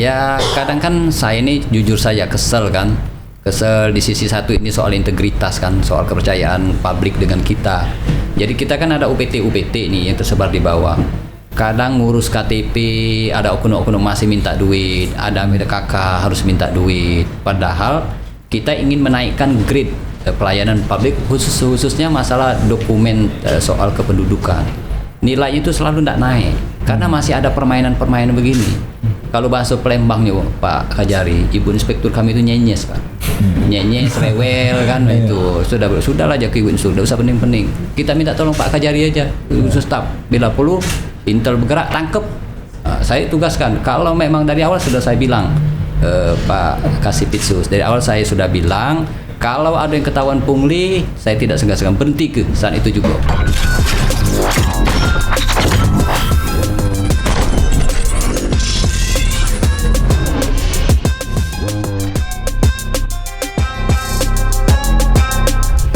Ya kadang kan saya ini jujur saja kesel kan. Kesel di sisi satu ini soal integritas kan, soal kepercayaan publik dengan kita. Jadi kita kan ada UPT nih yang tersebar di bawah. Kadang ngurus KTP, ada oknum-oknum masih minta duit, ada kakak harus minta duit. Padahal kita ingin menaikkan grade pelayanan publik khususnya masalah dokumen soal kependudukan. Nilainya itu selalu tidak naik karena masih ada permainan-permainan begini. Kalau bahasa Palembangnya Pak Kajari, Ibu Inspektur kami itu nyenyes Pak. Nyenyes, rewel kan itu. Sudahlah aja Ibu Inspektur, tidak usah pening-pening. Kita minta tolong Pak Kajari aja, khusus staf. Bila perlu Intel bergerak tangkep. Saya tugaskan. Kalau memang dari awal sudah saya bilang Pak Kasipitsus, dari awal saya sudah bilang kalau ada yang ketahuan pungli, saya tidak segan-segan berhenti ke saat itu juga.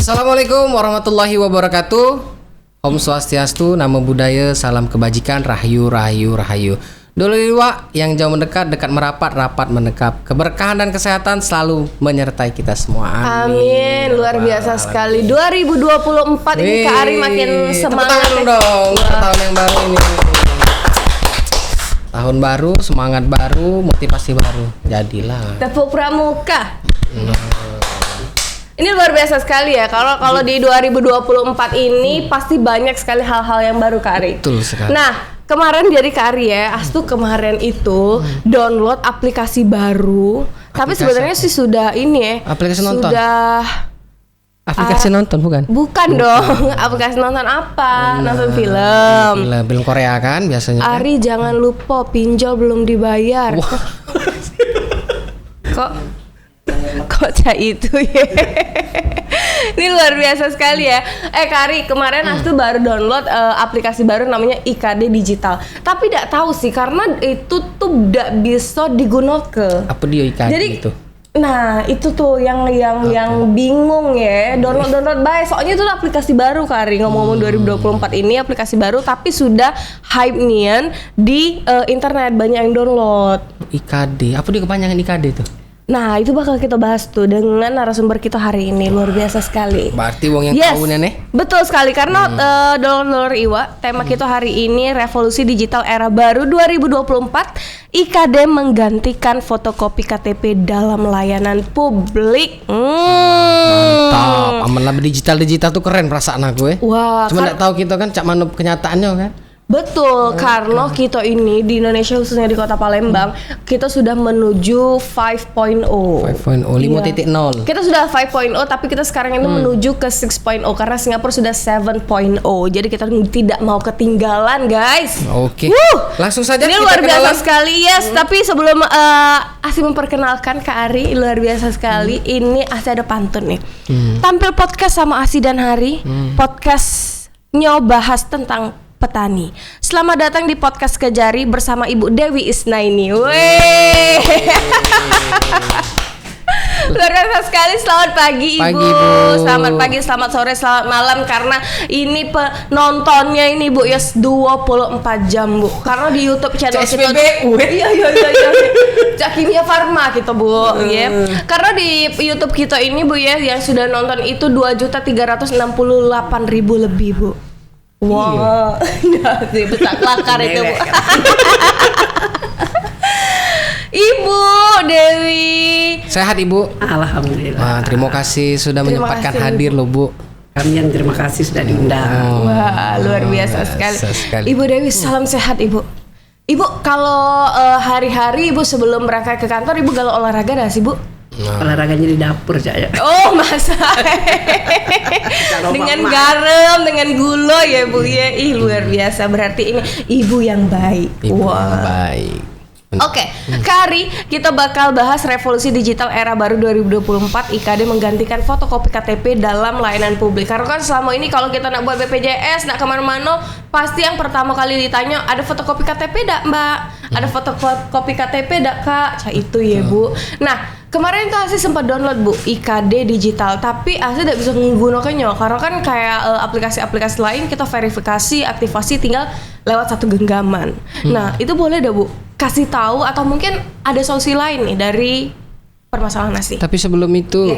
Assalamualaikum warahmatullahi wabarakatuh. Om Swastiastu, Namo Buddhaya, salam kebajikan, rahayu, rahayu, rahayu. Dulu liwa yang jauh mendekat, dekat merapat, rapat mendekat. Keberkahan dan kesehatan selalu menyertai kita semua. Amin. Luar biasa sekali. 2024 ini Kak Ari makin semangat. Tepuk tangan dong, tahun yang baru ini. Tahun baru, semangat baru, motivasi baru. Jadilah. Tepuk pramuka. Ini luar biasa sekali ya. Kalau di 2024 ini pasti banyak sekali hal-hal yang baru Kak Ari. Betul sekali. Nah, kemarin jadi Kak Ari ya, Astu kemarin itu download aplikasi baru. Tapi sebenarnya sih sudah ini ya. Aplikasi nonton. Sudah aplikasi nonton bukan? Bukan dong. Aplikasi nonton apa? Nonton film. Film Korea kan biasanya. Ari jangan lupa pinjol belum dibayar. Kok cah itu ya. Ini luar biasa sekali ya. Kak Ari, kemarin Astu baru download aplikasi baru namanya IKD Digital. Tapi tidak tahu sih karena itu tuh tidak bisa digunakan. Apa dia IKD jadi, itu? Nah, itu tuh yang bingung ya. Download baik. Soalnya itu aplikasi baru Kak Ari. Ngomong-ngomong 2024 ini aplikasi baru tapi sudah hype nian di internet, banyak yang download. IKD. Apa dia kepanjangan IKD itu? Nah, itu bakal kita bahas tuh dengan narasumber kita hari ini. Luar biasa sekali. Berarti wong yang tahu nih. Betul sekali karena Dolor Iwa, tema kita hari ini revolusi digital era baru 2024. IKD menggantikan fotokopi KTP dalam layanan publik. Mantap. Aman lah digital tuh keren perasaan aku ya. Wah, cuma enggak tahu kita kan cak mana kenyataannya kan. Betul, karena kita ini di Indonesia khususnya di Kota Palembang, kita sudah menuju 5.0. 5.0, 5.0. Kita sudah 5.0 tapi kita sekarang ini menuju ke 6.0 karena Singapura sudah 7.0. Jadi kita tidak mau ketinggalan, guys. Oke. Langsung saja ini kita luar biasa kenalan. sekali, yes. Tapi sebelum Asi memperkenalkan Kak Ari, luar biasa sekali. Ini Asi ada pantun nih. Tampil podcast sama Asi dan Hari. Podcastnya bahas tentang petani. Selamat datang di podcast Kejari bersama Ibu Dewi Isnaini. Weh. Luar biasa sekali. Selamat pagi Ibu. Selamat pagi, selamat sore, selamat malam karena ini penontonnya ini Bu ya 24 jam Bu. Karena di YouTube channel kita Iya. Cak Kimia Farma gitu Bu, ya. Karena di YouTube kita ini Bu ya yang sudah nonton itu 2.368.000 lebih Bu. Wah, sih besar kelakar itu Bu. Ibu Dewi. Sehat Ibu? Alhamdulillah. Terima kasih sudah menyempatkan hadir loh Bu. Kami yang terima kasih sudah diundang. Wah, luar biasa sekali. Ibu Dewi, salam sehat Ibu. Ibu kalau hari-hari Ibu sebelum berangkat ke kantor Ibu galau olahraga gak sih Bu? Olahraganya di dapur saja. Oh masa dengan garam, dengan gula ya Bu ya. Ih luar biasa, berarti ini ibu yang baik. Ibu yang baik. Oke, Kak Ari, kita bakal bahas revolusi digital era baru 2024. IKD menggantikan fotokopi KTP dalam layanan publik. Karena kan selama ini kalau kita nak buat BPJS, nak kemana-mana, pasti yang pertama kali ditanya, ada fotokopi KTP dak Mbak? Ada fotokopi KTP dak Kak? Cah itu ya Bu. Nah, kemarin tuh Asi sempat download Bu IKD Digital, tapi Asi tidak bisa menggunakannya karena kan kayak aplikasi-aplikasi lain kita verifikasi, aktivasi tinggal lewat satu genggaman. Nah itu boleh dah Bu kasih tahu atau mungkin ada solusi lain nih dari permasalahan nasi. Tapi sebelum itu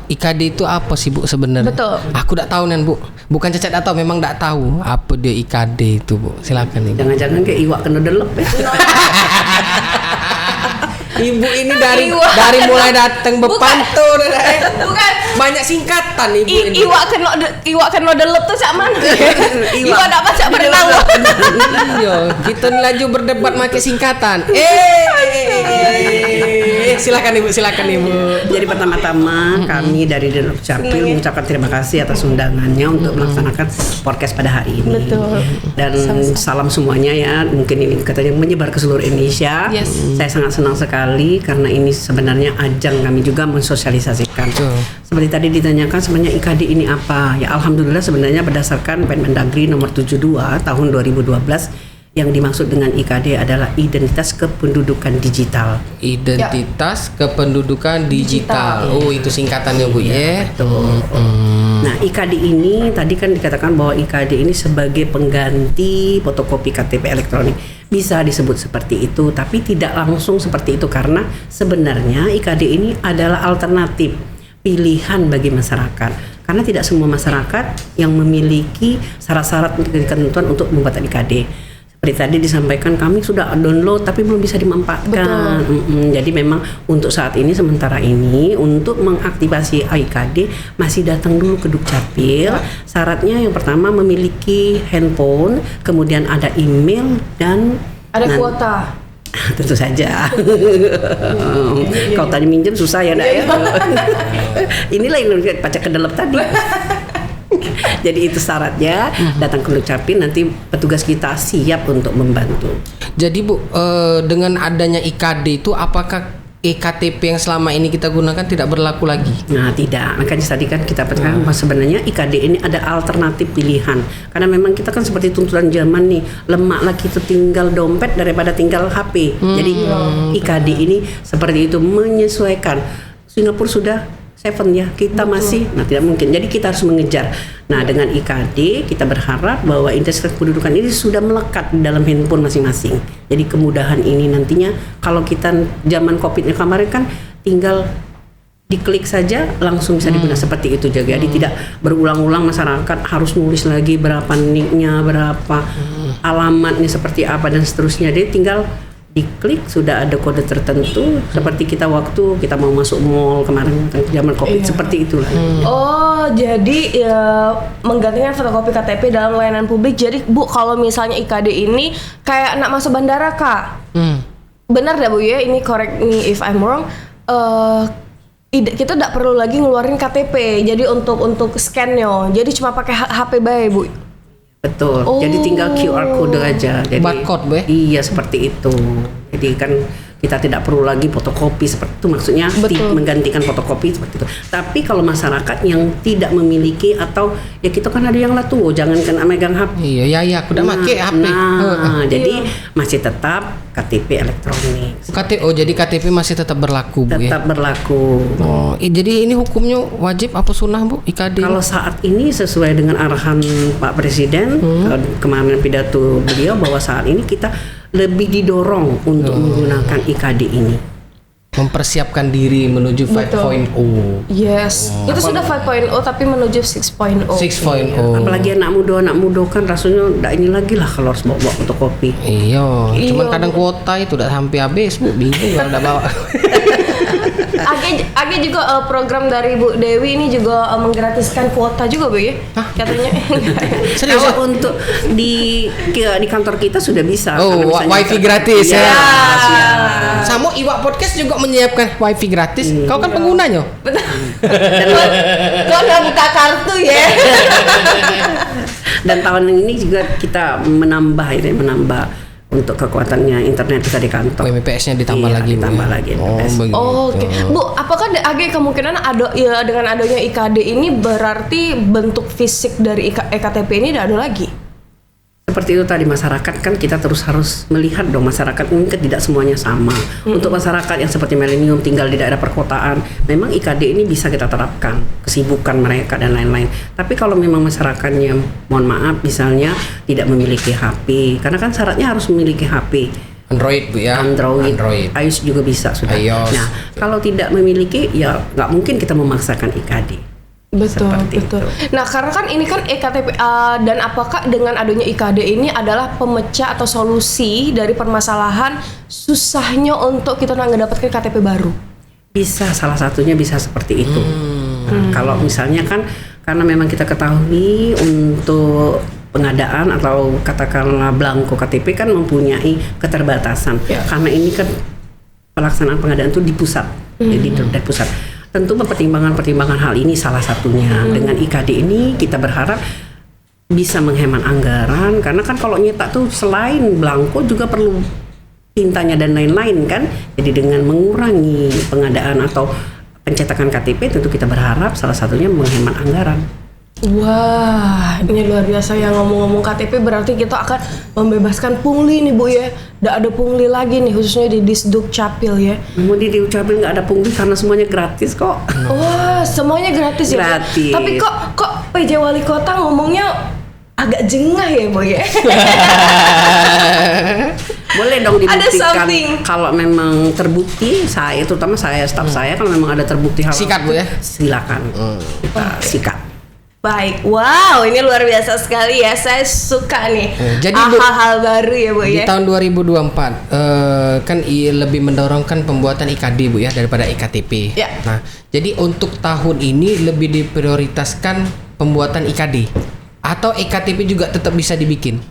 IKD itu apa sih Bu sebenarnya? Betul. Aku tidak tahu Nan Bu. Bukan cacat atau memang tidak tahu apa dia IKD itu Bu. Silakan Ibu. Jangan-jangan kayak iwak kena delep ya. Ibu ini dari mulai datang bepantun Bukan. banyak singkatan Ibu ini. Iwak kena delep tuh cak mana? Iwak dapat cak berenang. Iya, kita laju berdebat pakai singkatan. Silakan Ibu. Jadi pertama-tama kami dari Denok Capil mengucapkan terima kasih atas undangannya untuk melaksanakan podcast pada hari ini. Betul. Dan salam semuanya ya. Mungkin ini katanya menyebar ke seluruh Indonesia. Yes. Saya sangat senang sekali karena ini sebenarnya ajang kami juga mensosialisasikan. Betul. Seperti tadi ditanyakan sebenarnya IKD ini apa? Ya alhamdulillah sebenarnya berdasarkan Permendagri nomor 72 tahun 2012 yang dimaksud dengan IKD adalah identitas kependudukan digital. Identitas kependudukan digital. Oh, itu singkatannya Bu ya. Betul. Nah, IKD ini tadi kan dikatakan bahwa IKD ini sebagai pengganti fotokopi KTP elektronik. Bisa disebut seperti itu, tapi tidak langsung seperti itu karena sebenarnya IKD ini adalah alternatif pilihan bagi masyarakat. Karena tidak semua masyarakat yang memiliki syarat-syarat ketentuan untuk membuat IKD. Seperti tadi disampaikan kami sudah download tapi belum bisa dimanfaatkan. Jadi memang untuk saat ini sementara ini untuk mengaktifasi IKD masih datang dulu ke Dukcapil. Syaratnya yang pertama memiliki handphone, kemudian ada email dan Ada kuota. Tentu saja. Kalau tadi minjem susah ya Dak ya. Inilah yang pajak kedelep tadi. Jadi itu syaratnya, datang ke Dukcapil nanti petugas kita siap untuk membantu. Jadi Bu, dengan adanya IKD itu apakah eKTP yang selama ini kita gunakan tidak berlaku lagi? Nah tidak, makanya tadi kan kita katakan bahwa sebenarnya IKD ini ada alternatif pilihan. Karena memang kita kan seperti tuntutan zaman nih, lemak lagi itu tinggal dompet daripada tinggal HP. Jadi IKD ini seperti itu menyesuaikan. Singapura sudah 7 ya, kita masih, nah tidak mungkin. Jadi kita harus mengejar. Nah dengan IKD kita berharap bahwa identitas kependudukan ini sudah melekat di dalam handphone masing-masing. Jadi kemudahan ini nantinya kalau kita zaman COVID-nya kemarin kan tinggal diklik saja langsung bisa digunakan seperti itu juga. Jadi tidak berulang-ulang masyarakat harus nulis lagi berapa nicknya, berapa alamatnya seperti apa dan seterusnya. Jadi tinggal diklik sudah ada kode tertentu seperti kita waktu kita mau masuk mall kemarin zaman COVID seperti itulah. Oh, jadi ya menggantikan fotokopi KTP dalam layanan publik. Jadi Bu, kalau misalnya IKD ini kayak nak masuk bandara Kak. Benar dah Bu ya, ini correct me if I'm wrong. Kita tidak perlu lagi ngeluarin KTP. Jadi untuk scan-nya. Jadi cuma pakai HP bae Bu. Betul. Jadi tinggal QR code aja. Jadi Barcode, Be? Iya, seperti itu. Jadi kan kita tidak perlu lagi fotokopi seperti itu, maksudnya menggantikan fotokopi seperti itu. Tapi kalau masyarakat yang tidak memiliki atau ya kita kan ada yang lah tuh jangankan megang HP. Iya, aku udah pakai HP. Jadi masih tetap KTP elektronik. Jadi KTP masih tetap berlaku Bu Tetap ya? berlaku. Oh, jadi ini hukumnya wajib apa sunnah Bu IKD? Kalau saat ini sesuai dengan arahan Pak Presiden kemarin pidato beliau bahwa saat ini kita lebih didorong untuk menggunakan IKD ini. Mempersiapkan diri menuju 5.0. Yes. Itu sudah 5.0 tapi menuju 6.0. 6.0. Apalagi anak muda kan rasanya enggak ini lagi lah kalau harus bawa fotokopi. Iya, cuman kadang kuota itu udah sampai habis Bu, bingung kalau udah bawa. Age juga program dari Bu Dewi ini juga menggratiskan kuota juga Bu ya? Katanya. Serius? Kalau untuk di kantor kita sudah bisa. Oh, karena misalnya wifi gratis ya. siap. Sama Iwak Podcast juga menyiapkan wifi gratis. Kau kan penggunanya. Betul. Kau udah buka kartu ya? Dan tahun ini juga kita menambah untuk kekuatannya internet kita di kantor. MPS-nya ditambah lagi. Ditambah lagi MPS. Oke. Bu, apakah ada kemungkinan ada ya dengan adanya IKD ini berarti bentuk fisik dari eKTP ini tidak ada lagi? Seperti itu tadi, masyarakat kan kita terus harus melihat dong, masyarakat mungkin tidak semuanya sama. Untuk masyarakat yang seperti milenium tinggal di daerah perkotaan, memang IKD ini bisa kita terapkan kesibukan mereka dan lain-lain. Tapi kalau memang masyarakatnya mohon maaf misalnya tidak memiliki HP, karena kan syaratnya harus memiliki HP. Android Bu ya. Android. iOS juga bisa sudah. iOS. Nah, kalau tidak memiliki ya nggak mungkin kita memaksakan IKD. Betul, Seperti betul. itu. Nah, karena kan ini kan EKTP dan apakah dengan adanya IKD ini adalah pemecah atau solusi dari permasalahan susahnya untuk kita mendapatkan KTP baru? Bisa, salah satunya bisa seperti itu. Nah, kalau misalnya kan karena memang kita ketahui untuk pengadaan atau katakanlah blanko KTP kan mempunyai keterbatasan. Karena ini kan pelaksanaan pengadaan itu di pusat, jadi dari pusat. Tentu pertimbangan hal ini salah satunya. Dengan IKD ini kita berharap bisa menghemat anggaran karena kan kalau nyetak tuh selain blanko juga perlu tintanya dan lain-lain kan. Jadi dengan mengurangi pengadaan atau pencetakan KTP tentu kita berharap salah satunya menghemat anggaran. Wah, ini luar biasa ya. Ngomong-ngomong KTP berarti kita akan membebaskan pungli nih Bu ya. Nggak ada pungli lagi nih khususnya di Disduk Capil ya. Mau di Ucapil nggak ada pungli karena semuanya gratis kok. Wah, semuanya gratis ya Bu? Gratis. Tapi kok PJ Wali Kota ngomongnya agak jengah ya Bu ya. Boleh dong Ada dibuktikan something. kalau memang terbukti saya terutama saya staf saya kalau memang ada terbukti hal Sikat, Bu, ya? silakan kita sikat. Baik, wow, ini luar biasa sekali ya. Saya suka nih. Jadi, Bu, hal-hal baru ya Bu Di ya. tahun 2024 kan lebih mendorongkan pembuatan IKD Bu ya daripada IKTP. Ya. Nah, jadi untuk tahun ini lebih diprioritaskan pembuatan IKD atau EKTP juga tetap bisa dibikin.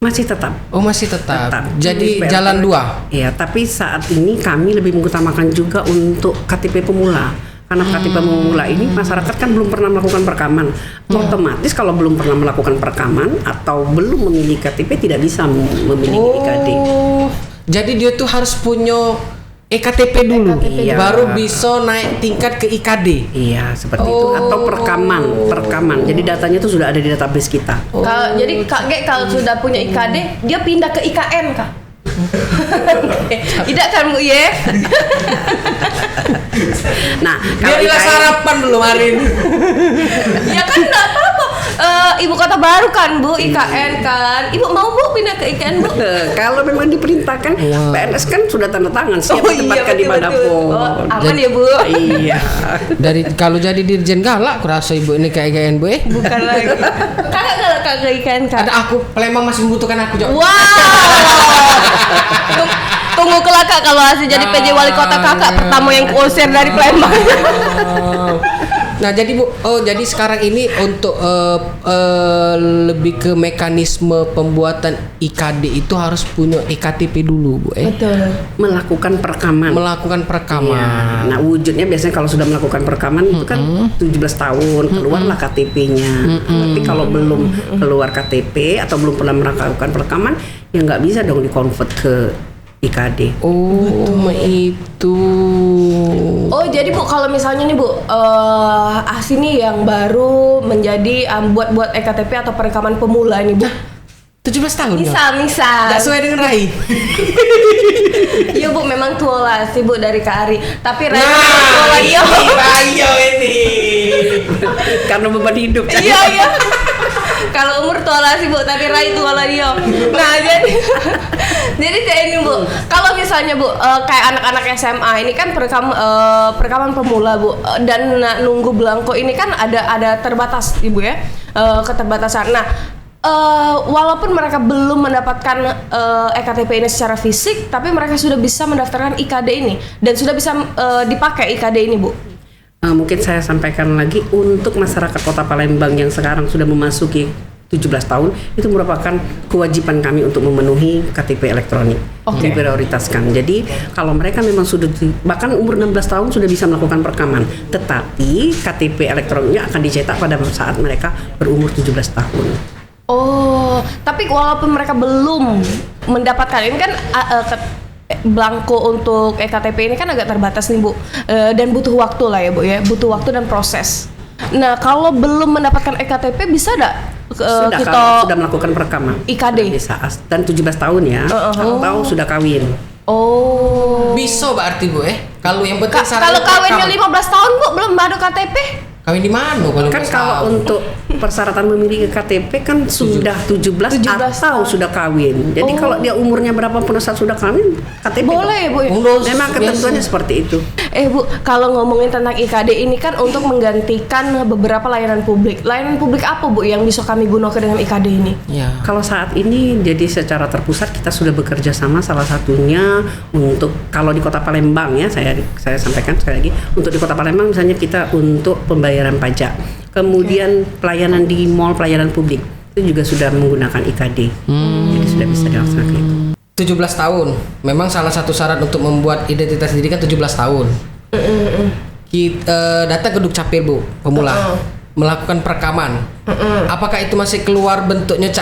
Masih tetap. Oh, masih tetap. Jadi SPL jalan tetap. dua. Iya, tapi saat ini kami lebih mengutamakan juga untuk KTP pemula. Karena KTP pemula ini masyarakat kan belum pernah melakukan perekaman. Otomatis kalau belum pernah melakukan perekaman atau belum memiliki KTP tidak bisa memiliki IKD. Oh, jadi dia tuh harus punya EKTP dulu, Iya. baru bisa naik tingkat ke IKD. Iya, seperti itu atau perekaman. Jadi datanya itu sudah ada di database kita. Jadi Kak Ge kalau sudah punya IKD, dia pindah ke IKN Kak. Tidak kan Bu ya? Nah, Dia kalau bilang IKN sarapan belum hari ini. Ya kan enggak apa-apa. Ibu kota baru kan Bu, IKN kan. Ibu mau Bu pindah ke IKN Bu? kalau memang diperintahkan, PNS kan sudah tanda tangan siap ditempatkan di mana betul. pun. Oh, aman ya Bu? Iya. Dari kalau jadi dirjen galak, kurasa ibu ini kayak IKN Bu. Bukan lagi. Kakak kalau Kak ke IKN Kak. Ada aku, Palembang masih membutuhkan aku Jok. Wow. Tunggu kelak Kak kalau hasil jadi PJ Wali Kota Kakak pertama yang kuusir dari Palembang. Nah jadi Bu, jadi sekarang ini untuk lebih ke mekanisme pembuatan IKD itu harus punya EKTP dulu Bu. Betul. Melakukan perekaman. Melakukan perekaman. Iya. Nah, wujudnya biasanya kalau sudah melakukan perekaman itu kan 17 tahun keluarlah KTP-nya. Tapi kalau belum keluar KTP atau belum pernah melakukan perekaman, ya nggak bisa dong di-convert ke IKD. Oh, itu. Oh jadi Bu kalau misalnya nih Bu Asini yang baru menjadi buat EKTP atau perekaman pemula nih Bu. 17 tahun ya? Misal. Gak sesuai dengan Rai. Iya Bu memang tua lah sih Bu dari Kak Ari. Tapi Rai Nah, tua lah dia. Ayo ini. Karena beban hidup. Iya. Kalau umur tua lah sih Bu, tapi Rai tua lah dia. Nah jadi kayak ini Bu. Kalau misalnya Bu, kayak anak-anak SMA ini kan perekaman pemula Bu, dan nunggu belangko ini kan ada terbatas Ibu ya, keterbatasan. Nah, walaupun mereka belum mendapatkan EKTP ini secara fisik, tapi mereka sudah bisa mendaftarkan IKD ini dan sudah bisa dipakai IKD ini Bu. Mungkin saya sampaikan lagi untuk masyarakat Kota Palembang yang sekarang sudah memasuki 17 tahun itu merupakan kewajiban kami untuk memenuhi KTP elektronik. Diprioritaskan. Jadi kalau mereka memang sudah bahkan umur 16 tahun sudah bisa melakukan perekaman, tetapi KTP elektroniknya akan dicetak pada saat mereka berumur 17 tahun. Oh, tapi walaupun mereka belum mendapatkan ini kan blanko untuk EKTP ini kan agak terbatas nih Bu, dan butuh waktu lah ya Bu ya, butuh waktu dan proses. Nah kalau belum mendapatkan EKTP bisa nggak Sudah kita kalau sudah melakukan perekaman IKD? bisa dan 17 tahun ya atau sudah kawin. Oh, Bisa berarti Bu kalau yang penting kalau kawinnya 15 tahun Bu belum ada KTP? Kawin di mana kalau Kan 12 kalau tahun? untuk persyaratan memiliki KTP kan sudah 17 atau sudah kawin. Jadi kalau dia umurnya berapa pun saat sudah kawin, KTP Boleh, Bu. Memang ketentuannya seperti itu. Bu, kalau ngomongin tentang IKD ini kan untuk menggantikan beberapa layanan publik. Layanan publik apa, Bu, yang bisa kami gunakan dengan IKD ini? Ya. Kalau saat ini jadi secara terpusat kita sudah bekerja sama, salah satunya untuk kalau di Kota Palembang ya, saya sampaikan sekali lagi, untuk di Kota Palembang misalnya kita untuk pembayaran pajak. Kemudian pelayanan di mall, pelayanan publik itu juga sudah menggunakan IKD. Jadi sudah bisa dilaksanakan itu. 17 tahun. Memang salah satu syarat untuk membuat identitas diri kan 17 tahun. Kita datang ke Dukcapil, Bu, pemula. Melakukan perekaman. Apakah itu masih keluar bentuknya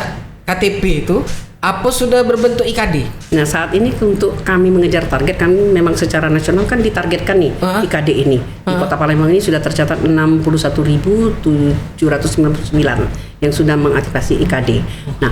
KTP itu? Apa sudah berbentuk IKD? Nah saat ini untuk kami mengejar target, kami memang secara nasional kan ditargetkan nih IKD ini. Di Kota Palembang ini sudah tercatat 61.799 yang sudah mengaktifasi IKD. Nah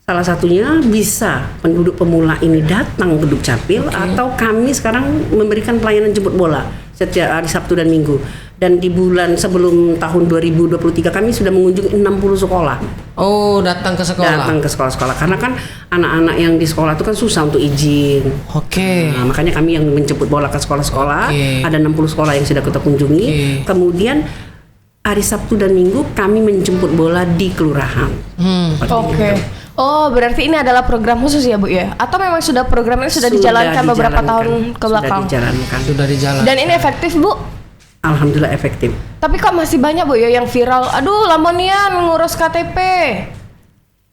salah satunya bisa penduduk pemula ini datang ke Dukcapil atau kami sekarang memberikan pelayanan jemput bola setiap hari Sabtu dan Minggu. Dan di bulan sebelum tahun 2023 kami sudah mengunjungi 60 sekolah. Oh, datang ke sekolah. Datang ke sekolah-sekolah karena kan anak-anak yang di sekolah itu kan susah untuk izin. Oke. Nah, makanya kami yang menjemput bola ke sekolah-sekolah. Ada 60 sekolah yang sudah kita kunjungi. Kemudian hari Sabtu dan Minggu kami menjemput bola di kelurahan. Oke. Oh, berarti ini adalah program khusus ya, Bu ya? Atau memang sudah program ini sudah dijalankan beberapa tahun ke belakang? Sudah dijalankan. Dan ini efektif, Bu? Alhamdulillah efektif. Tapi kok masih banyak, Bu ya, yang viral. Aduh, lamonian ngurus KTP.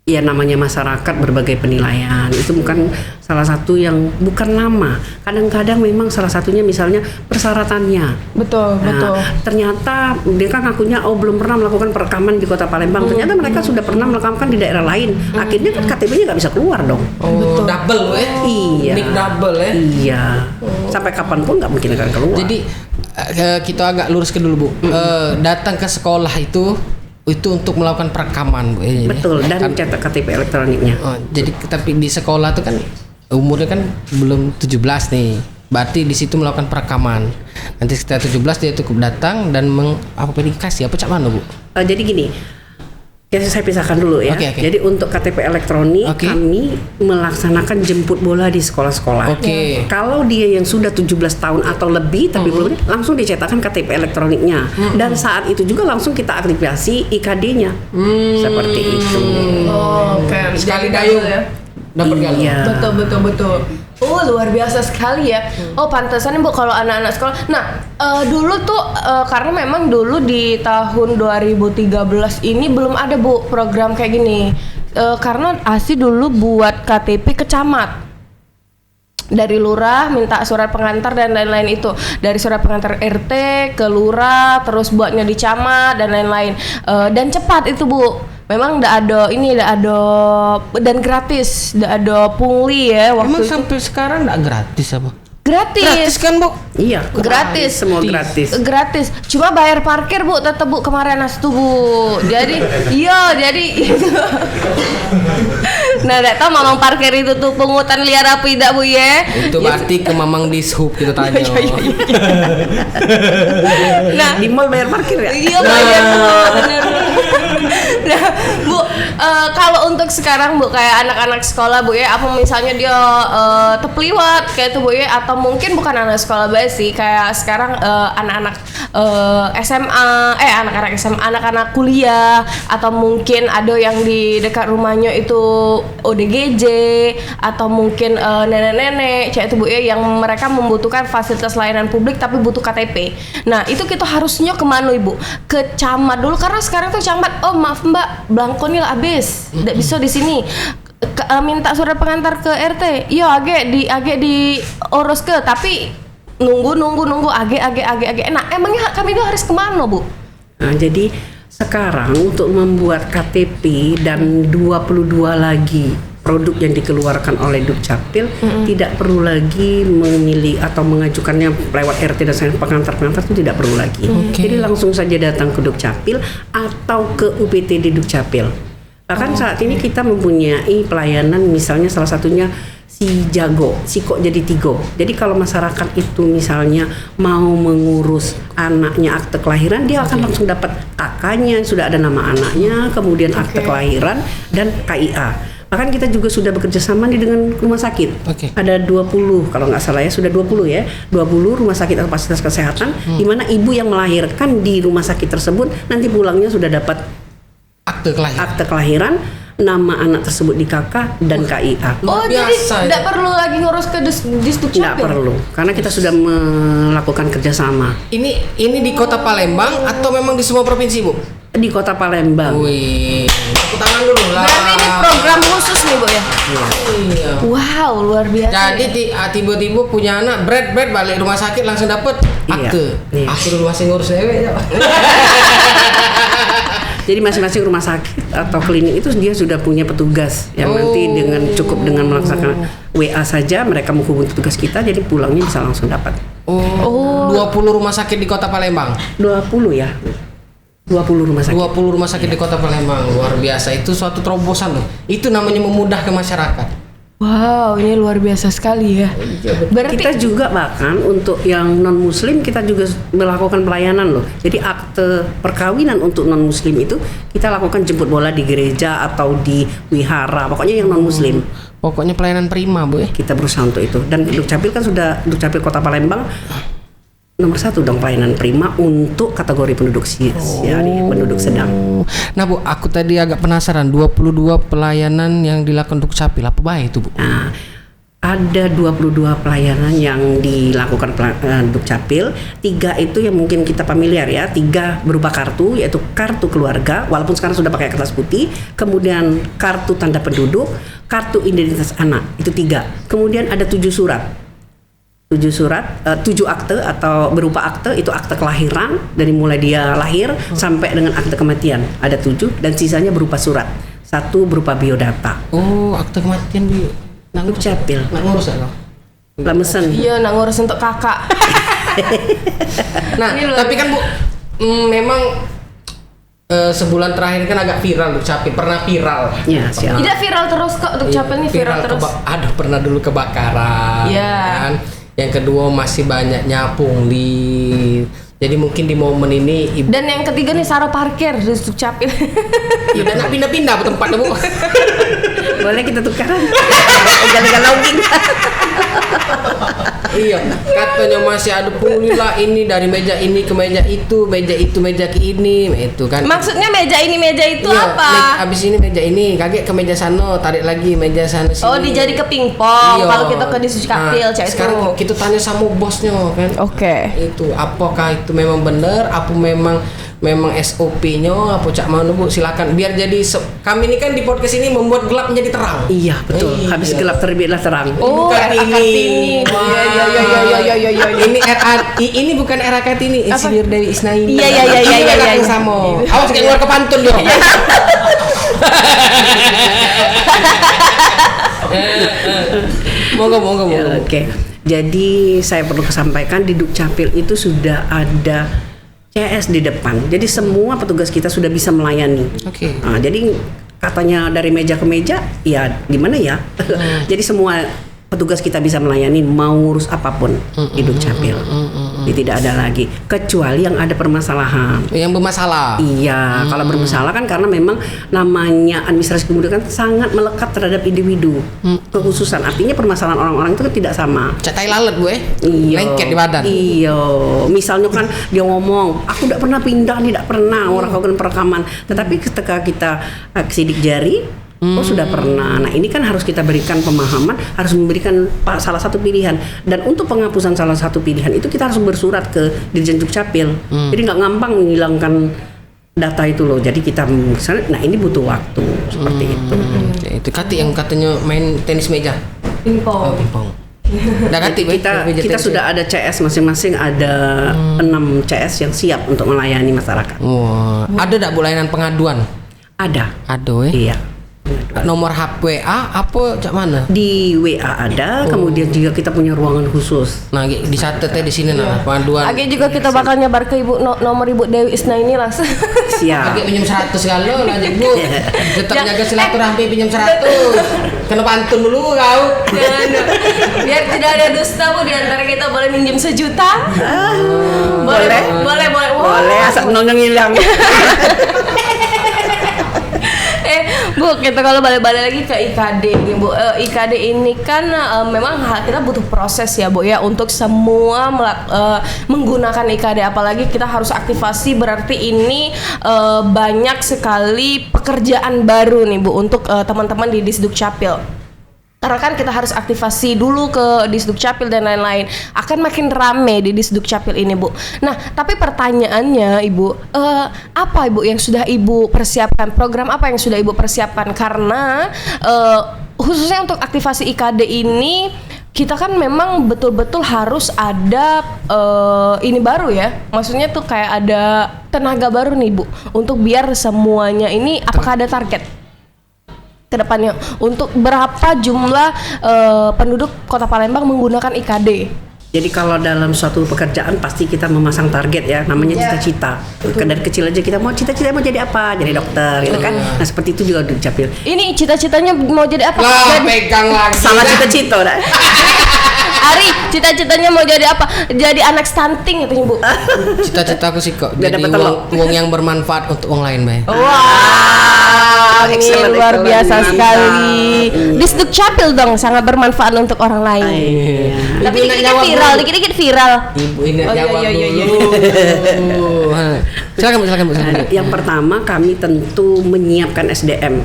Ya namanya masyarakat berbagai penilaian. Itu bukan salah satu yang bukan nama. Kadang-kadang memang salah satunya misalnya persyaratannya. Betul, betul. Ternyata dia kan ngakunya belum pernah melakukan perekaman di Kota Palembang. Ternyata mereka sudah pernah melakukan di daerah lain. Akhirnya kan KTP-nya nggak bisa keluar dong. Oh, double Iya. Nick double ya. Iya. Sampai kapanpun nggak mungkin akan keluar. Jadi kita agak luruskan dulu, Bu. Datang ke sekolah itu untuk melakukan perekaman, Bu. Betul, dan cetak KTP elektroniknya. Jadi tapi di sekolah itu kan umurnya kan belum 17 nih. Berarti di situ melakukan perekaman. Nanti setelah 17 dia cukup datang dan verifikasi apa cak mana, Bu? Jadi gini. Ya saya pisahkan dulu ya. Oke. Jadi untuk KTP elektronik kami melaksanakan jemput bola di sekolah-sekolah. Kalau dia yang sudah 17 tahun atau lebih tapi belum langsung dicetakkan KTP elektroniknya. Dan saat itu juga langsung kita aktifasi IKD-nya. Seperti itu. Oke. Sekali dayung ya. Dapat galau. Iya. Betul. Oh, luar biasa sekali ya. Oh, pantesan Bu kalau anak-anak sekolah. Nah, dulu tuh karena memang dulu di tahun 2013 ini belum ada, Bu, program kayak gini. Karena ASI dulu buat KTP ke camat. Dari lurah minta surat pengantar dan lain-lain itu. Dari surat pengantar RT ke lurah, terus buatnya di camat dan lain-lain. Dan cepat itu, Bu. Memang enggak ada dan gratis, enggak ada pungli ya waktu Emang itu. sampai sekarang enggak gratis apa? Gratis kan, Bu? Iya, gratis. Semua gratis. Gratis. Cuma bayar parkir, Bu, tetap, Bu, kemarin tuh, Bu. Jadi itu. Nah, enggak tahu Mamang parkir itu tuh pungutan liar apa tidak, Bu ya? Itu berarti ke Mamang Dishub kita tanya. Nah, Di mall bayar parkir ya? iya, bayar tuh, bener. Nah, Bu, kalau untuk sekarang, Bu, kayak anak-anak sekolah, Bu ya, apa misalnya dia tepliwat kayak itu, Bu ya, atau mungkin bukan anak sekolah baik sih, kayak sekarang anak-anak SMA, anak-anak SMA, anak-anak kuliah, atau mungkin ada yang di dekat rumahnya itu ODGJ, atau mungkin nenek-nenek, kayak itu, Bu ya, yang mereka membutuhkan fasilitas layanan publik tapi butuh KTP. Nah, itu kita harusnya kemana, Ibu? Ke camat dulu, karena sekarang tuh camat, oh maaf Mbak, belangkonya habis, tidak bisa di sini. Minta surat pengantar ke RT, iya age di urus ke, tapi nunggu age. Nah, emangnya kami itu harus kemana, Bu? Nah, jadi sekarang untuk membuat KTP dan 22 lagi produk yang dikeluarkan oleh Dukcapil tidak perlu lagi memilih atau mengajukannya lewat RT dan pengantar itu tidak perlu lagi. Jadi langsung saja datang ke Dukcapil atau ke UPTD Dukcapil. Bahkan saat ini kita mempunyai pelayanan misalnya salah satunya si jago, si kok jadi tigo. Jadi kalau masyarakat itu misalnya mau mengurus anaknya akte kelahiran, dia akan langsung dapat kakaknya, sudah ada nama anaknya, kemudian akte kelahiran dan KIA. Bahkan kita juga sudah bekerja sama nih dengan rumah sakit. Ada 20, kalau nggak salah ya, sudah 20 ya. 20 rumah sakit atau fasilitas kesehatan di mana ibu yang melahirkan di rumah sakit tersebut nanti pulangnya sudah dapat akte kelahiran, nama anak tersebut di KK dan KIA. Oh, jadi tidak perlu lagi ngurus ke Disdukcapil? Tidak perlu, karena kita sudah melakukan kerjasama. Ini di Kota Palembang atau memang di semua provinsi, Bu? Di Kota Palembang. Wih, tepuk tangan dulu lah. Berarti ini program khusus nih, Bu ya? Iya. Wow, luar biasa. Jadi tiba-tiba punya anak, bread balik rumah sakit langsung dapet akte. Iya. Aku dulu masih ngurus dewe ya. Jadi masing-masing rumah sakit atau klinik itu dia sudah punya petugas yang nanti dengan melaksanakan WA saja mereka menghubungi petugas kita, jadi pulangnya bisa langsung dapat. 20 rumah sakit di Kota Palembang. 20 ya. 20 rumah sakit. 20 rumah sakit di Kota Palembang. Luar biasa, itu suatu terobosan loh. Itu namanya memudahkan masyarakat. Wow, ini luar biasa sekali ya. Berarti Kita juga bahkan untuk yang non muslim kita juga melakukan pelayanan loh. Jadi akte perkawinan untuk non muslim itu kita lakukan jemput bola di gereja atau di wihara, pokoknya yang non muslim. Pokoknya pelayanan prima, Bu ya. Kita berusaha untuk itu. Dan Dukcapil kan sudah, Dukcapil Kota Palembang nomor 1 dong pelayanan prima untuk kategori penduduk penduduk sedang. Nah, Bu, aku tadi agak penasaran 22 pelayanan yang dilakukan Dukcapil, apa baik itu, Bu? Nah, ada 22 pelayanan yang dilakukan Dukcapil. 3 itu yang mungkin kita familiar ya. 3 berupa kartu, yaitu kartu keluarga, walaupun sekarang sudah pakai kertas putih. Kemudian kartu tanda penduduk, kartu identitas anak, itu 3. Kemudian ada 7 surat. 7 akte atau berupa akte, itu akte kelahiran dari mulai dia lahir sampai dengan akte kematian, ada 7, dan sisanya berupa surat. 1 berupa biodata. Oh, akte kematian di Dukcapil. nak ngurus ya, Lah mesen. iya, nak ngurus untuk kakak. Nah, tapi kan Bu, memang sebulan terakhir kan agak viral Dukcapil, pernah viral. Ya, siap. Tidak viral terus kok, Dukcapil ini viral terus. Pernah dulu kebakaran. Iya. Kan? Yang kedua masih banyak nyapung lift. Jadi mungkin di momen ini Dan yang ketiga nih Saro parkir di Dukcapil. ya udah nak pindah-pindah tempatnya, Bu. Boleh kita tukaran. Jalan-jalan logging. Iya, katanya masih ada pungli lah, ini dari meja ini ke meja itu meja ke ini, itu kan. Maksudnya meja ini meja itu Iya, apa? abis ini meja ini, kaget ke meja sana, tarik lagi meja sana sini. Oh, dijadi ke pingpong. Iya. Kalau kita ke Dukcapil, Nah, cak itu. sekarang kita tanya sama bosnya kan. Oke. Itu apakah itu memang benar, apa memang SOP-nya, apa cak mana, Bu? Silakan biar jadi kami ini kan di podcast ini membuat gelap menjadi terang. Iya, betul. Iya. Habis gelap terbitlah terang. Oh, Bukan era Kartini. Wah. Ini ini bukan era Kartini, Insinyur Dewi Isnaini. Iya. Ini sama. Awas kayak keluar ke pantun dong. Monggo. Ya, oke. Jadi saya perlu sampaikan di Dukcapil itu sudah ada CS di depan. Jadi semua petugas kita sudah bisa melayani. Oke. Nah, jadi katanya dari meja ke meja, ya gimana ya? Jadi semua petugas kita bisa melayani mau ngurus apapun di Dukcapil. Jadi tidak ada lagi kecuali yang ada permasalahan. Yang bermasalah. Iya, kalau bermasalah kan karena memang namanya administrasi kependudukan sangat melekat terhadap individu. Kekhususan artinya permasalahan orang-orang itu kan tidak sama. Catai lalat, Bu. Iya. Lengket di badan. Iya. Misalnya kan dia ngomong, aku tidak pernah pindah, tidak pernah orang lakukan perekaman. Tetapi ketika kita sidik jari, oh sudah pernah. Nah ini kan harus kita berikan pemahaman, harus memberikan salah satu pilihan. Dan untuk penghapusan salah satu pilihan itu kita harus bersurat ke Dirjen Dukcapil. Jadi nggak gampang menghilangkan data itu loh. Jadi kita misalnya, nah ini butuh waktu seperti itu. Ya, itu Kati yang katanya main tenis meja. Pingpong. Pingpong. Nah, Kati Kita sudah ada CS masing-masing, ada 6 CS yang siap untuk melayani masyarakat. Wah, ada enggak Bu layanan pengaduan? Ada. Ada ya. Iya. Nomor HP apa cak mana? Di WA ada, kemudian juga kita punya ruangan khusus. Nah, dicatat ya di sini nah panduan. Agi juga kita bakal nyebar ke ibu nomor ibu Dewi Isna ini langsung. Siap. Lagi pinjam 100 kalau lah Bu. Tetap jaga silaturahmi pinjam 100. Kena pantun dulu kau. Biar tidak ada dusta Bu, di antara kita boleh minjem 1 juta. Boleh. Wow. Boleh, asal nonyong hilang. Bu, kita kalau balik-balik lagi ke IKD nih Bu. IKD ini kan memang kita butuh proses ya Bu ya untuk semua menggunakan IKD, apalagi kita harus aktivasi, berarti ini banyak sekali pekerjaan baru nih Bu untuk teman-teman di Disduk Capil. Karena kan kita harus aktivasi dulu ke Disduk Capil dan lain-lain. Akan makin rame di Disduk Capil ini Bu. Nah, tapi pertanyaannya Ibu, apa Ibu yang sudah Ibu persiapkan? Program apa yang sudah Ibu persiapkan? Karena khususnya untuk aktivasi IKD ini, kita kan memang betul-betul harus ada ini baru ya. Maksudnya tuh kayak ada tenaga baru nih Bu. Untuk biar semuanya ini, apakah ada target kedepannya untuk berapa jumlah penduduk Kota Palembang menggunakan IKD? Jadi kalau dalam suatu pekerjaan pasti kita memasang target ya, namanya cita-cita. Dari kecil aja kita mau cita-cita mau jadi apa? Jadi dokter, gitu kan? Nah seperti itu juga Disduk Capil. Ini cita-citanya mau jadi apa? Lah, pegang lagi. Salah cita-cita dah. Ari, cita-citanya mau jadi apa? Jadi anak stunting katanya Bu. Cita-citaku sih kok Biar jadi dapat telur. uang yang bermanfaat untuk orang lain, Bay. Wah, ini excellent, luar excellent. biasa Mantap. sekali. Disduk Capil dong sangat bermanfaat untuk orang lain. Tapi Ibu nak dikit-dikit jawab viral, dulu. dikit-dikit viral. Ibu ini Oh, iya, jawab iya, iya, dulu. Silakan Bu. Yang pertama kami tentu menyiapkan SDM.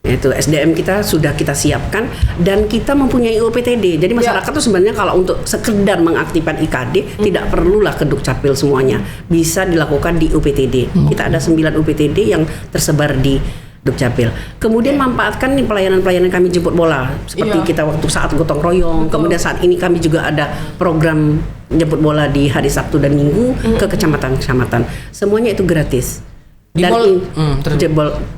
Itu SDM kita sudah kita siapkan dan kita mempunyai UPTD. Jadi masyarakat tuh sebenarnya kalau untuk sekedar mengaktifkan IKD tidak perlulah ke Dukcapil semuanya. Bisa dilakukan di UPTD. Kita ada 9 UPTD yang tersebar di Dukcapil. Kemudian manfaatkan nih pelayanan-pelayanan kami jemput bola. Seperti kita waktu saat gotong royong. Kemudian saat ini kami juga ada program jemput bola di hari Sabtu dan Minggu ke kecamatan-kecamatan. Semuanya itu gratis. Di Dan mall,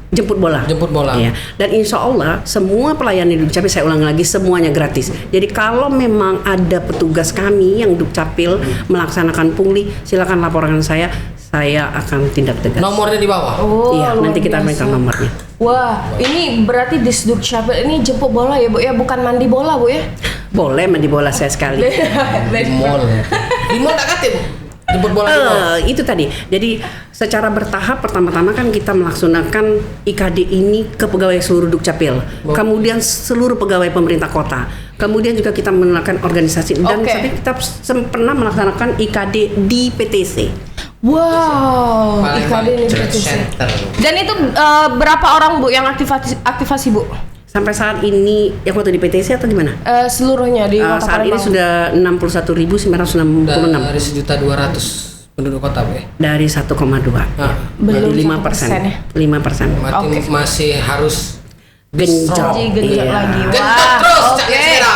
jemput bola. Jemput bola. Iya. Dan insya Allah semua pelayanan di Dukcapil, saya ulang lagi, semuanya gratis. Jadi kalau memang ada petugas kami yang Dukcapil melaksanakan pungli, silakan laporkan saya akan tindak tegas. Nomornya di bawah. Oh, Iya, luar nanti kita biasa. mainkan nomornya. Wah, ini berarti Disduk Capil ini jemput bola ya Bu ya, bukan mandi bola Bu ya? Boleh mandi bola saya sekali. Di mall. Di mall tak kate, Bu. Jemput bola di mall. Itu tadi. Jadi secara bertahap pertama-tama kan kita melaksanakan IKD ini ke pegawai seluruh Dukcapil. Kemudian seluruh pegawai pemerintah kota. Kemudian juga kita melakukan organisasi dan Oke. sampai kita pernah melaksanakan IKD di PTC. Wow, Palembang IKD ini Trade gratis ya. Center. Dan itu berapa orang Bu yang aktivasi Bu? Sampai saat ini yang waktu di PTC atau gimana? Seluruhnya di Kota Saat ini Palembang. sudah 61.966 Dari 1.200.000 penduduk kota, Bu. dari 1,2. Nah, Belum Jadi 1% ya? 5%. berarti Oke. masih harus Genjot. Genjot Iya. lagi. Genjot terus, Cak Oke. Nesira.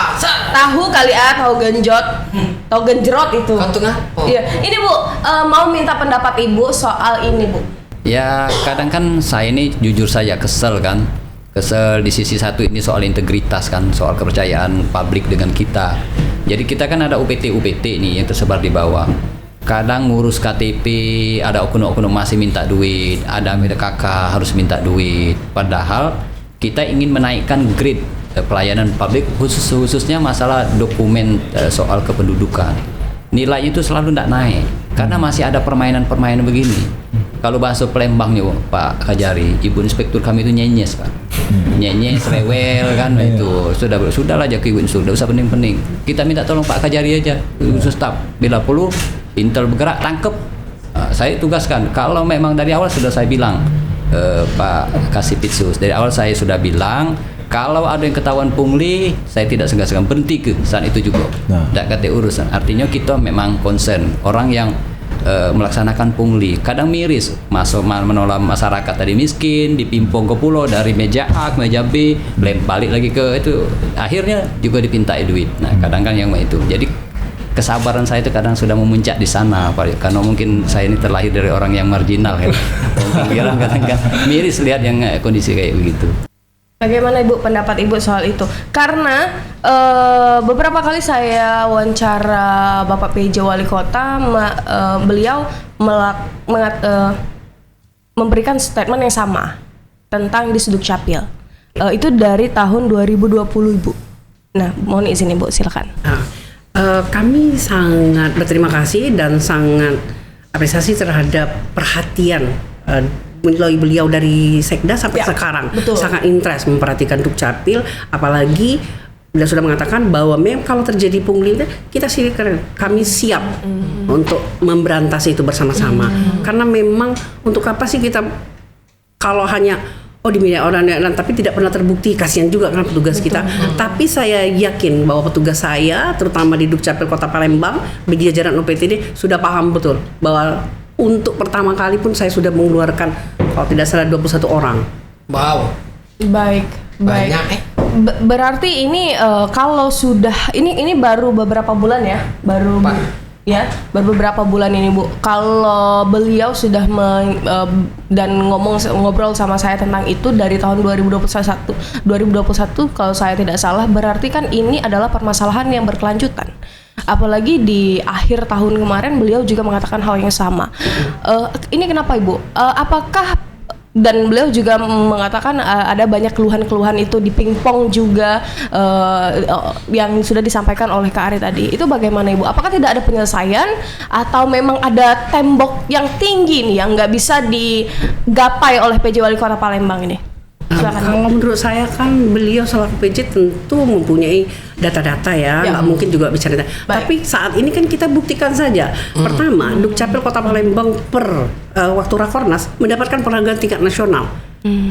Tahu kali tahu genjot. Tahu genjrot itu. Kau ngapa? Iya. Ini Bu, mau minta pendapat Ibu soal ini Bu. Ya kadang kan saya ini jujur saja kesel kan. Kesel di sisi satu ini soal integritas kan, soal kepercayaan publik dengan kita. Jadi kita kan ada UPT nih yang tersebar di bawah. Kadang ngurus KTP, ada oknum-oknum masih minta duit, ada kakak harus minta duit. Padahal kita ingin menaikkan grade pelayanan publik khususnya masalah dokumen soal kependudukan. Nilainya itu selalu tidak naik karena masih ada permainan-permainan begini. Kalau bahasa Palembang nih Pak Kajari, Ibu Inspektur kami itu nyenyes Pak. Nyenyes, rewel kan itu. Sudahlah aja ke Ibu Inspektur, tidak usah pening-pening. Kita minta tolong Pak Kajari aja, khusus staf. Bila perlu Intel bergerak tangkep. Saya tugaskan. Kalau memang dari awal sudah saya bilang Pak Kasipitsus, dari awal saya sudah bilang kalau ada yang ketahuan pungli, saya tidak segan-segan berhenti ke saat itu juga. Tidak kata urusan. Artinya kita memang concern orang yang melaksanakan pungli. Kadang miris, masuk menolak masyarakat tadi miskin, dipimpong ke pulau dari meja A ke meja B, balik lagi ke itu. Akhirnya juga dipintai duit. Nah, kadang kan yang itu. Jadi kesabaran saya itu kadang sudah memuncak di sana, Pak. Karena mungkin saya ini terlahir dari orang yang marginal kan. Pinggiran kadang kan miris lihat yang kondisi kayak begitu. Bagaimana Ibu pendapat Ibu soal itu? Karena beberapa kali saya wawancara Bapak PJ Wali Kota, beliau memberikan statement yang sama tentang di Sdukcapil. Itu dari tahun 2020 Ibu. Nah, mohon izin Ibu, silakan. Kami sangat berterima kasih dan sangat apresiasi terhadap perhatian beliau dari Sekda sampai sekarang. Betul. Sangat interest memperhatikan Dukcapil, apalagi beliau sudah mengatakan bahwa memang kalau terjadi pungli kami siap untuk memberantas itu bersama-sama. Karena memang untuk apa sih kita kalau hanya dimiliki orang tapi tidak pernah terbukti, kasihan juga kan petugas kita. Tapi saya yakin bahwa petugas saya terutama di Dukcapil Kota Palembang bagi jajaran OPTD sudah paham betul bahwa untuk pertama kali pun saya sudah mengeluarkan kalau tidak salah 21 orang. Wow. Baik. Banyak Berarti ini kalau sudah ini baru beberapa bulan ya, baru beberapa bulan ini Bu. Kalau beliau sudah dan ngobrol sama saya tentang itu dari tahun 2021 kalau saya tidak salah, berarti kan ini adalah permasalahan yang berkelanjutan. Apalagi di akhir tahun kemarin beliau juga mengatakan hal yang sama. Ini kenapa Ibu? Apakah dan beliau juga mengatakan ada banyak keluhan-keluhan itu di pingpong juga yang sudah disampaikan oleh Kak Ari tadi. Itu bagaimana Ibu? Apakah tidak ada penyelesaian atau memang ada tembok yang tinggi nih yang nggak bisa digapai oleh PJ Wali Kota Palembang ini? Kalau menurut saya kan beliau selaku PJ tentu mempunyai data-data ya, nggak mungkin juga bicara data. Tapi saat ini kan kita buktikan saja. Pertama, Dukcapil Kota Palembang per waktu Rakornas mendapatkan penghargaan tingkat nasional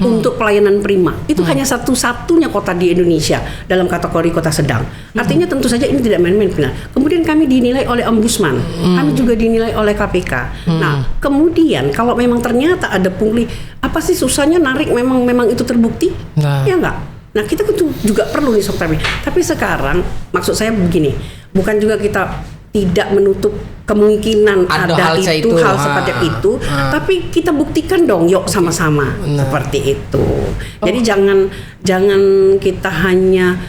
untuk pelayanan prima. Itu hanya satu-satunya kota di Indonesia dalam kategori kota sedang. Artinya tentu saja ini tidak main-main. Kemudian kami dinilai oleh Ombudsman, kami juga dinilai oleh KPK. Nah, kemudian kalau memang ternyata ada pungli, apa sih susahnya narik memang itu terbukti? Ya enggak. Nah, kita juga perlu nih tapi sekarang maksud saya begini, bukan juga kita tidak menutup kemungkinan ada hal seperti itu, tapi kita buktikan dong, yuk sama-sama seperti itu. Jadi jangan kita hanya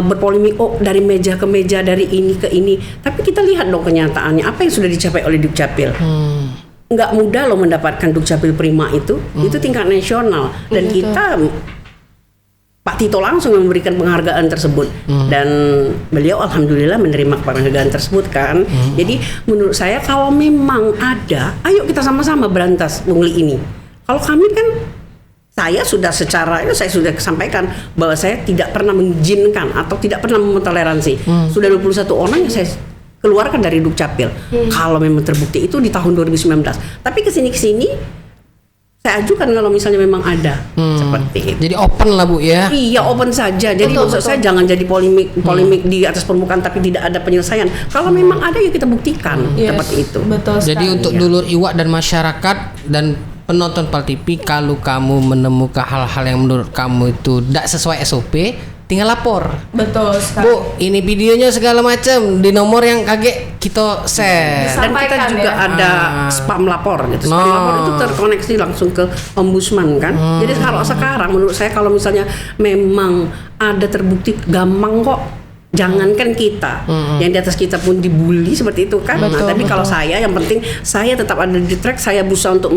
berpolemik dari meja ke meja, dari ini ke ini, tapi kita lihat dong kenyataannya apa yang sudah dicapai oleh Dukcapil. Nggak mudah loh mendapatkan Dukcapil Prima itu tingkat nasional dan kita Pak Tito langsung memberikan penghargaan tersebut dan beliau alhamdulillah menerima penghargaan tersebut kan. Jadi menurut saya kalau memang ada, ayo kita sama-sama berantas pungli ini. Kalau kami kan saya sudah sampaikan bahwa saya tidak pernah mengizinkan atau tidak pernah mentoleransi. Sudah 21 orang yang saya keluarkan dari Dukcapil. Kalau memang terbukti itu di tahun 2019. Tapi kesini saya ajukan kalau misalnya memang ada seperti itu. Jadi open lah Bu ya. Iya, open saja. Jadi maksud saya jangan jadi polemik di atas permukaan tapi tidak ada penyelesaian. Kalau memang ada ya kita buktikan seperti itu. Betul. Jadi untuk dulur iwak dan masyarakat dan penonton Pal TV, kalau kamu menemukan hal-hal yang menurut kamu itu tidak sesuai SOP, tinggal lapor. Betul sekali. Bu, ini videonya segala macam di nomor yang kaget kita share. Dan kita juga ada spam lapor gitu. Spam lapor itu terkoneksi langsung ke Ombudsman kan. Jadi kalau sekarang menurut saya kalau misalnya memang ada terbukti gampang kok. Jangankan kita, yang di atas kita pun dibully seperti itu kan. Tapi kalau saya yang penting saya tetap ada di track, saya berusaha untuk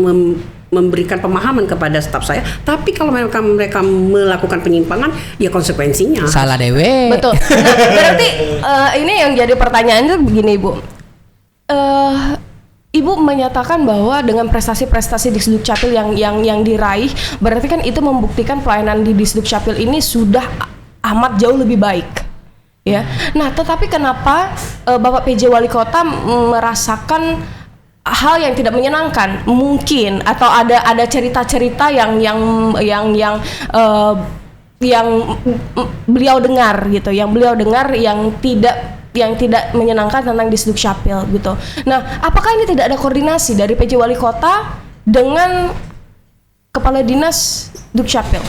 memberikan pemahaman kepada staf saya. Tapi kalau mereka melakukan penyimpangan, ya konsekuensinya. Salah dewe. Betul. Nah, berarti ini yang jadi pertanyaannya begini Ibu. Ibu menyatakan bahwa dengan prestasi-prestasi di Sdukcapil yang diraih, berarti kan itu membuktikan pelayanan di Sdukcapil ini sudah amat jauh lebih baik. Ya, nah tetapi kenapa Bapak PJ Wali Kota merasakan hal yang tidak menyenangkan mungkin atau ada cerita-cerita yang beliau dengar gitu, yang tidak menyenangkan tentang di Sdukcapil gitu. Nah, apakah ini tidak ada koordinasi dari PJ Wali Kota dengan Kepala Dinas Dukcapil?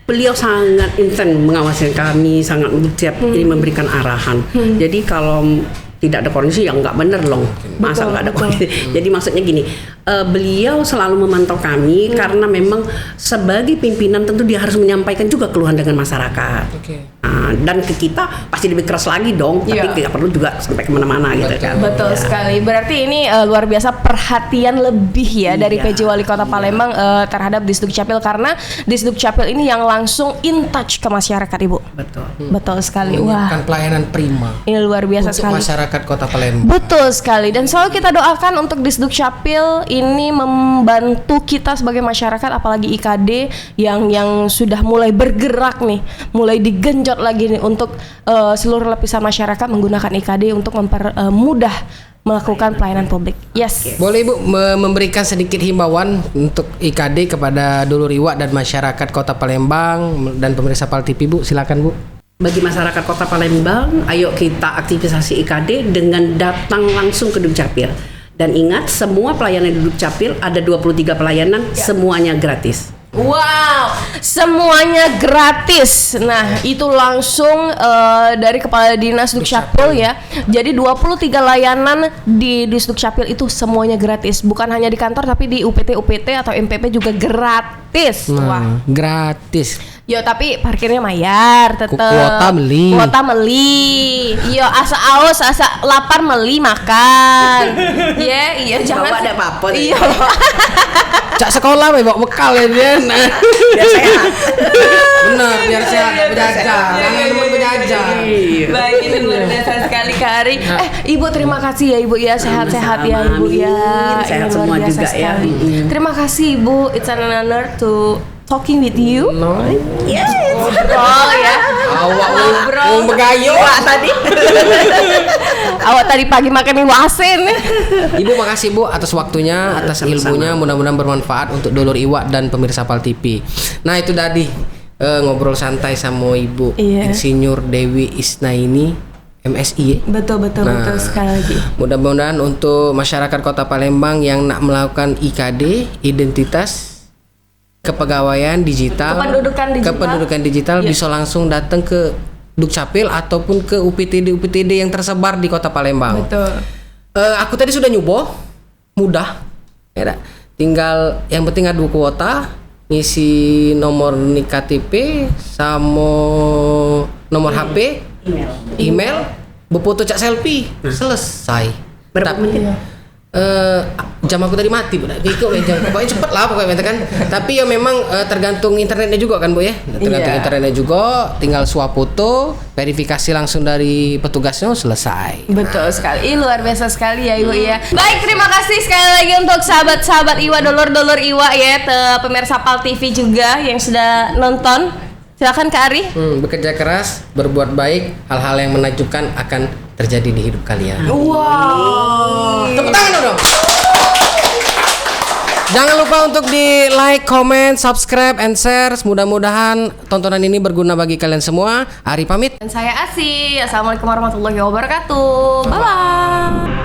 Beliau sangat intens mengawasi kami, sangat siap ini memberikan arahan. Jadi kalau tidak ada koordinasi ya nggak bener loh. Masa nggak ada koordinasi? Jadi maksudnya gini, beliau selalu memantau kami karena memang sebagai pimpinan tentu dia harus menyampaikan juga keluhan dengan masyarakat. Dan ke kita pasti lebih keras lagi dong, tapi tidak perlu juga sampai kemana-mana gitu kan. Betul sekali. Berarti ini luar biasa perhatian lebih ya dari PJ Wali Kota Palembang terhadap Disduk Capil, karena Disduk Capil ini yang langsung in touch ke masyarakat, Ibu. Betul sekali. Wah, Kan pelayanan prima ini luar biasa untuk sekali. masyarakat Kota Palembang. Betul sekali, dan selalu kita doakan untuk Disduk Capil ini membantu kita sebagai masyarakat, apalagi IKD yang sudah mulai bergerak nih, mulai digenjot lagi nih untuk seluruh lapisan masyarakat menggunakan IKD untuk mempermudah melakukan pelayanan publik. Yes. Boleh Ibu memberikan sedikit himbauan untuk IKD kepada dulur iwak dan masyarakat Kota Palembang dan pemirsa Pal TV, Bu? Silakan, Bu. Bagi masyarakat Kota Palembang, ayo kita aktivisasi IKD dengan datang langsung ke Dukcapil. Dan ingat, semua pelayanan di Dukcapil ada 23 pelayanan, semuanya gratis. Wow, semuanya gratis. Nah, itu langsung dari Kepala Dinas Dukcapil ya. Jadi 23 layanan di Dukcapil itu semuanya gratis. Bukan hanya di kantor, tapi di UPT atau MPP juga gratis. Wah, gratis. Yo, tapi parkirnya bayar tetep. Kuota beli. Yo, asa aus, asa lapar beli makan. Iya, jangan Bawa ada apa-apa. Iya. Cak sekolah bawa bekal ya dia. Biar sehat. Benar, biar sehat, berjajah. Jangan lupa berjajah. Baik, ini luar biasa sekali Kak Ari. Ibu terima kasih ya Ibu ya, sehat-sehat ya Ibu ya. Sehat Ini luar semua biasa juga ya. sekali. Terima kasih Ibu. It's an honor to talking with you. No. Yes. Oh ya. Awak Ngobrol. mau begayo tadi. Awak tadi pagi makan mie wasen. Ibu makasih Bu atas waktunya, atas ilmunya, mudah-mudahan bermanfaat untuk dulur iwak dan pemirsa Pal TV. Nah itu tadi ngobrol santai sama Ibu Insinyur Dewi Isnaini MSI ya? Betul sekali. Mudah-mudahan untuk masyarakat Kota Palembang yang nak melakukan IKD, identitas kepegawaian digital, kependudukan digital bisa langsung datang ke Dukcapil ataupun ke UPTD yang tersebar di Kota Palembang. Betul. Aku tadi sudah nyoba, mudah. Ya, tinggal yang penting adu kuota, ngisi nomor nik KTP sama nomor HP, email, berfoto cak selfie, selesai. Berapa menit? Jam aku tadi mati Bu. Pokoknya cepet lah pokoknya kan. Tapi ya memang tergantung internetnya juga kan Bu ya. Tergantung internetnya juga, tinggal swafoto, verifikasi langsung dari petugasnya selesai. Betul sekali. Luar biasa sekali ya Ibu ya. Baik, terima kasih sekali lagi untuk sahabat-sahabat Iwa, dulur-dulur Iwa ya, pemirsa Pal TV juga yang sudah nonton. Silakan Kak Ari. Bekerja keras, berbuat baik, hal-hal yang menakjubkan akan terjadi di hidup kalian. Wow. Tepuk tangan dong. Jangan lupa untuk di like, comment, subscribe, and share. Mudah-mudahan tontonan ini berguna bagi kalian semua. Ari pamit. Dan saya Asi. Assalamualaikum warahmatullahi wabarakatuh. Bye bye.